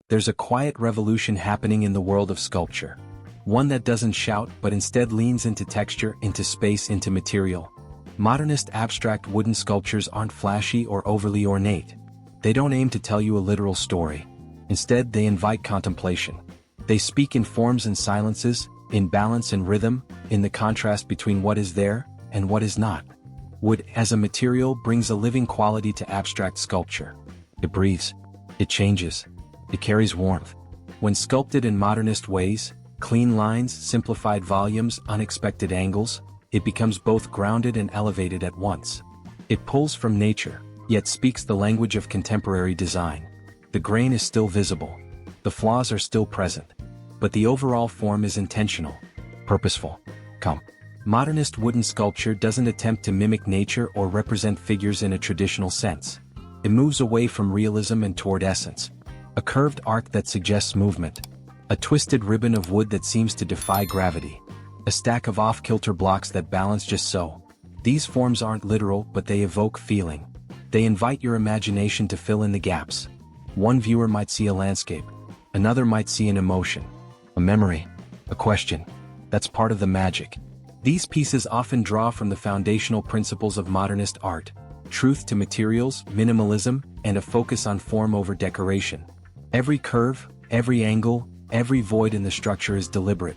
There's a quiet revolution happening in the world of sculpture. One that doesn't shout but instead leans into texture, into space, into material. Modernist abstract wooden sculptures aren't flashy or overly ornate. They don't aim to tell you a literal story. Instead, they invite contemplation. They speak in forms and silences, in balance and rhythm, in the contrast between what is there and what is not. Wood, as a material, brings a living quality to abstract sculpture. It breathes. It changes. It carries warmth. When sculpted in modernist ways, clean lines, simplified volumes, unexpected angles, it becomes both grounded and elevated at once. It pulls from nature, yet speaks the language of contemporary design. The grain is still visible. The flaws are still present. But the overall form is intentional, purposeful. Modernist wooden sculpture doesn't attempt to mimic nature or represent figures in a traditional sense. It moves away from realism and toward essence. A curved arc that suggests movement. A twisted ribbon of wood that seems to defy gravity. A stack of off-kilter blocks that balance just so. These forms aren't literal, but they evoke feeling. They invite your imagination to fill in the gaps. One viewer might see a landscape. Another might see an emotion. A memory. A question. That's part of the magic. These pieces often draw from the foundational principles of modernist art: truth to materials, minimalism, and a focus on form over decoration. Every curve, every angle, every void in the structure is deliberate.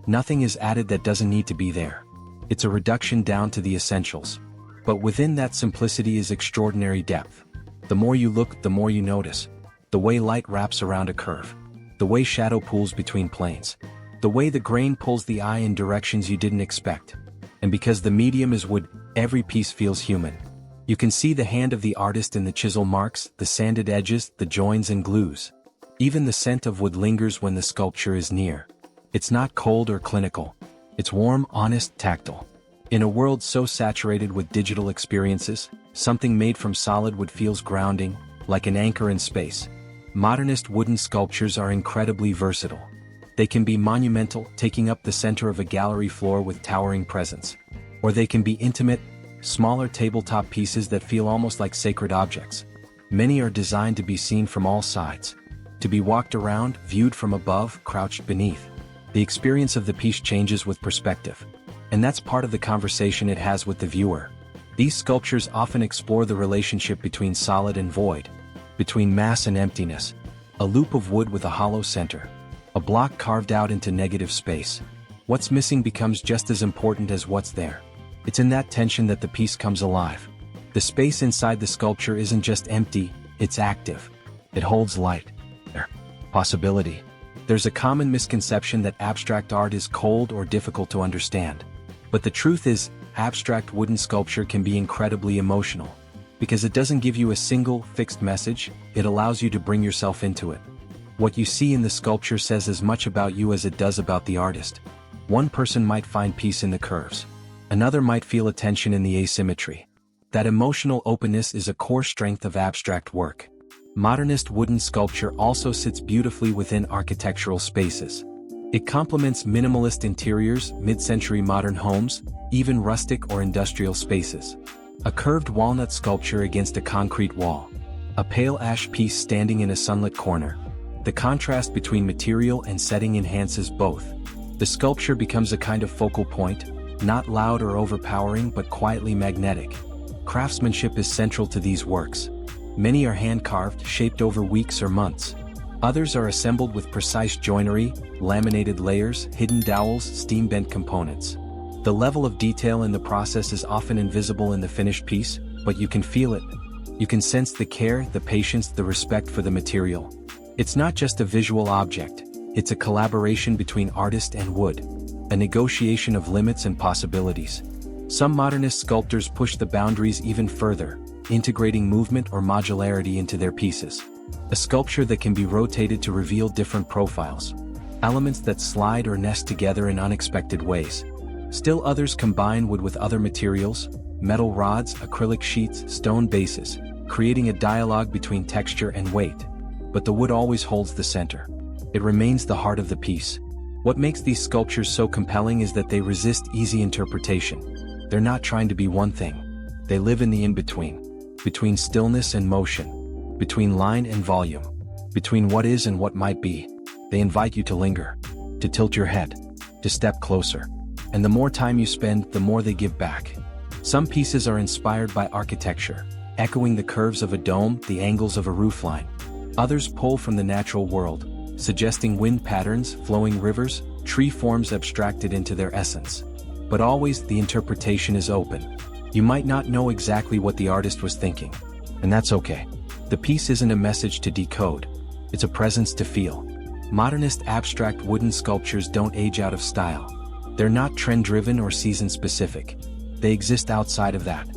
Nothing is added that doesn't need to be there. It's a reduction down to the essentials. But within that simplicity is extraordinary depth. The more you look, the more you notice. The way light wraps around a curve. The way shadow pools between planes. The way the grain pulls the eye in directions you didn't expect. And because the medium is wood, every piece feels human. You can see the hand of the artist in the chisel marks, the sanded edges, the joins and glues. Even the scent of wood lingers when the sculpture is near. It's not cold or clinical. It's warm, honest, tactile. In a world so saturated with digital experiences, something made from solid wood feels grounding, like an anchor in space. Modernist wooden sculptures are incredibly versatile. They can be monumental, taking up the center of a gallery floor with towering presence. Or they can be intimate, smaller tabletop pieces that feel almost like sacred objects. Many are designed to be seen from all sides. To be walked around, viewed from above, crouched beneath. The experience of the piece changes with perspective. And that's part of the conversation it has with the viewer. These sculptures often explore the relationship between solid and void, between mass and emptiness. A loop of wood with a hollow center. A block carved out into negative space. What's missing becomes just as important as what's there. It's in that tension that the piece comes alive. The space inside the sculpture isn't just empty, it's active. It holds light, possibility. There's a common misconception that abstract art is cold or difficult to understand. But the truth is, abstract wooden sculpture can be incredibly emotional. Because it doesn't give you a single, fixed message, it allows you to bring yourself into it. What you see in the sculpture says as much about you as it does about the artist. One person might find peace in the curves. Another might feel a tension in the asymmetry. That emotional openness is a core strength of abstract work. Modernist wooden sculpture also sits beautifully within architectural spaces. It complements minimalist interiors, mid-century modern homes, even rustic or industrial spaces. A curved walnut sculpture against a concrete wall. A pale ash piece standing in a sunlit corner. The contrast between material and setting enhances both. The sculpture becomes a kind of focal point, not loud or overpowering but quietly magnetic. Craftsmanship is central to these works. Many are hand-carved, shaped over weeks or months. Others are assembled with precise joinery, laminated layers, hidden dowels, steam-bent components. The level of detail in the process is often invisible in the finished piece, but you can feel it. You can sense the care, the patience, the respect for the material. It's not just a visual object, it's a collaboration between artist and wood. A negotiation of limits and possibilities. Some modernist sculptors push the boundaries even further, integrating movement or modularity into their pieces. A sculpture that can be rotated to reveal different profiles. Elements that slide or nest together in unexpected ways. Still others combine wood with other materials, metal rods, acrylic sheets, stone bases, creating a dialogue between texture and weight. But the wood always holds the center. It remains the heart of the piece. What makes these sculptures so compelling is that they resist easy interpretation. They're not trying to be one thing. They live in the in-between. Between stillness and motion. Between line and volume. between what is and what might be. They invite you to linger, to tilt your head, to step closer. And the more time you spend, the more they give back. Some pieces are inspired by architecture, echoing the curves of a dome, the angles of a roofline. Others pull from the natural world, suggesting wind patterns, flowing rivers, tree forms abstracted into their essence. But always, the interpretation is open. You might not know exactly what the artist was thinking, and that's okay. The piece isn't a message to decode, it's a presence to feel. Modernist abstract wooden sculptures don't age out of style. They're not trend-driven or season-specific. They exist outside of that.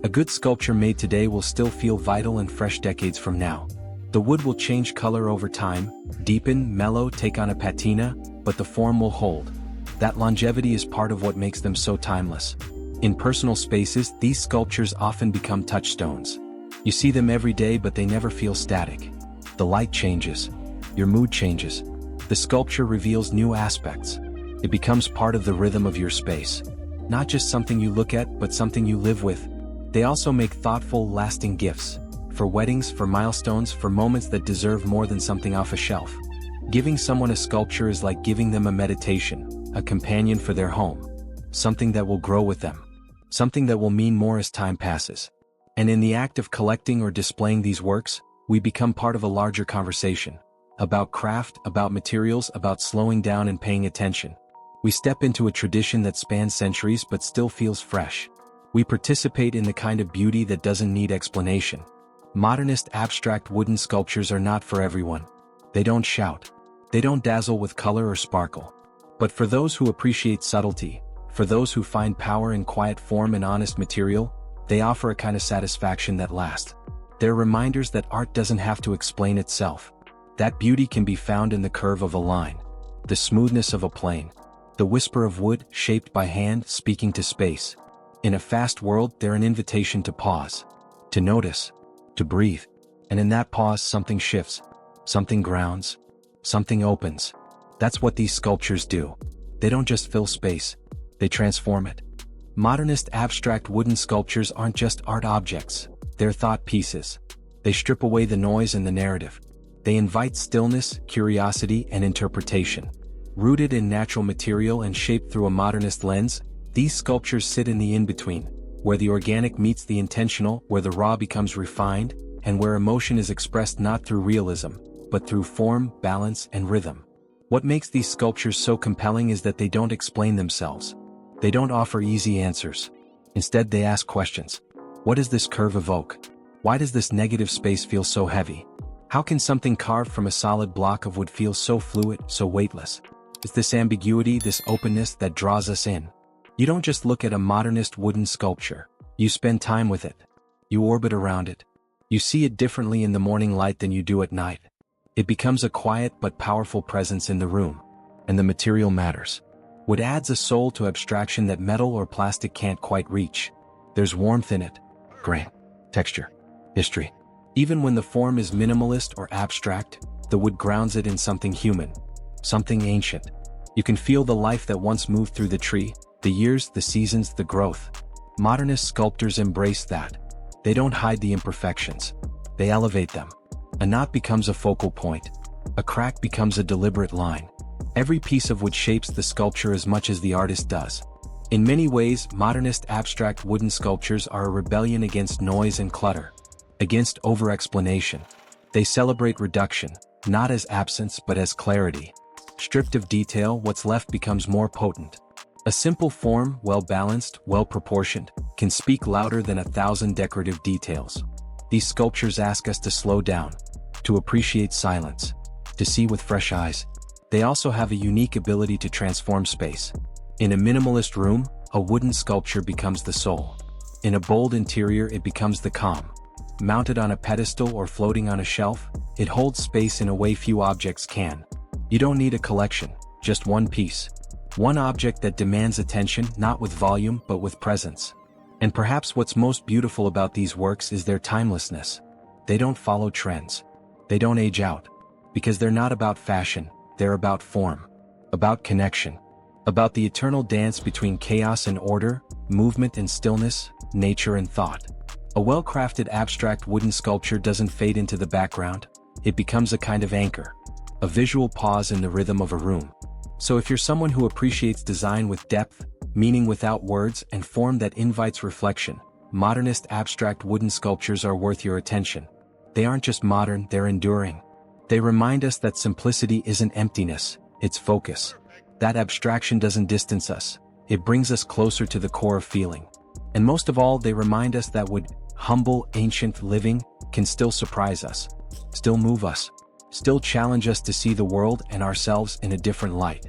A good sculpture made today will still feel vital and fresh decades from now. The wood will change color over time, deepen, mellow, take on a patina, but the form will hold. That longevity is part of what makes them so timeless. In personal spaces, these sculptures often become touchstones. You see them every day, but they never feel static. The light changes. Your mood changes. The sculpture reveals new aspects. It becomes part of the rhythm of your space. Not just something you look at, but something you live with. They also make thoughtful, lasting gifts. For weddings, for milestones, for moments that deserve more than something off a shelf. Giving someone a sculpture is like giving them a meditation, a companion for their home. Something that will grow with them. Something that will mean more as time passes. And in the act of collecting or displaying these works, we become part of a larger conversation. About craft, about materials, about slowing down and paying attention. We step into a tradition that spans centuries but still feels fresh. We participate in the kind of beauty that doesn't need explanation. Modernist abstract wooden sculptures are not for everyone. They don't shout. They don't dazzle with color or sparkle. But for those who appreciate subtlety, for those who find power in quiet form and honest material, they offer a kind of satisfaction that lasts. They're reminders that art doesn't have to explain itself. That beauty can be found in the curve of a line, the smoothness of a plane, the whisper of wood shaped by hand speaking to space. In a fast world, they're an invitation to pause, to notice, to breathe. And in that pause, something shifts, something grounds, something opens. That's what these sculptures do. They don't just fill space, they transform it. Modernist abstract wooden sculptures aren't just art objects, they're thought pieces. They strip away the noise and the narrative. They invite stillness, curiosity, and interpretation. Rooted in natural material and shaped through a modernist lens, these sculptures sit in the in-between, where the organic meets the intentional, where the raw becomes refined, and where emotion is expressed not through realism, but through form, balance, and rhythm. What makes these sculptures so compelling is that they don't explain themselves. They don't offer easy answers. Instead, they ask questions. What does this curve evoke? Why does this negative space feel so heavy? How can something carved from a solid block of wood feel so fluid, so weightless? It's this ambiguity, this openness that draws us in. You don't just look at a modernist wooden sculpture. You spend time with it. You orbit around it. You see it differently in the morning light than you do at night. It becomes a quiet but powerful presence in the room. And the material matters. Wood adds a soul to abstraction that metal or plastic can't quite reach. There's warmth in it, grain, texture, history. Even when the form is minimalist or abstract, the wood grounds it in something human, something ancient. You can feel the life that once moved through the tree, the years, the seasons, the growth. Modernist sculptors embrace that. They don't hide the imperfections. They elevate them. A knot becomes a focal point. A crack becomes a deliberate line. Every piece of wood shapes the sculpture as much as the artist does. In many ways, modernist abstract wooden sculptures are a rebellion against noise and clutter, against over-explanation. They celebrate reduction, not as absence but as clarity. Stripped of detail, what's left becomes more potent. A simple form, well-balanced, well-proportioned, can speak louder than 1,000 decorative details. These sculptures ask us to slow down, to appreciate silence, to see with fresh eyes. They also have a unique ability to transform space. In a minimalist room, a wooden sculpture becomes the soul. In a bold interior, it becomes the calm. Mounted on a pedestal or floating on a shelf, it holds space in a way few objects can. You don't need a collection, just one piece. One object that demands attention, not with volume but with presence. And perhaps what's most beautiful about these works is their timelessness. They don't follow trends. They don't age out. Because they're not about fashion, they're about form. About connection. About the eternal dance between chaos and order, movement and stillness, nature and thought. A well-crafted abstract wooden sculpture doesn't fade into the background. It becomes a kind of anchor, a visual pause in the rhythm of a room. So if you're someone who appreciates design with depth, meaning without words, and form that invites reflection, modernist abstract wooden sculptures are worth your attention. They aren't just modern, they're enduring. They remind us that simplicity isn't emptiness, it's focus. That abstraction doesn't distance us, it brings us closer to the core of feeling. And most of all, they remind us that wood, humble, ancient living, can still surprise us, still move us, still challenge us to see the world and ourselves in a different light.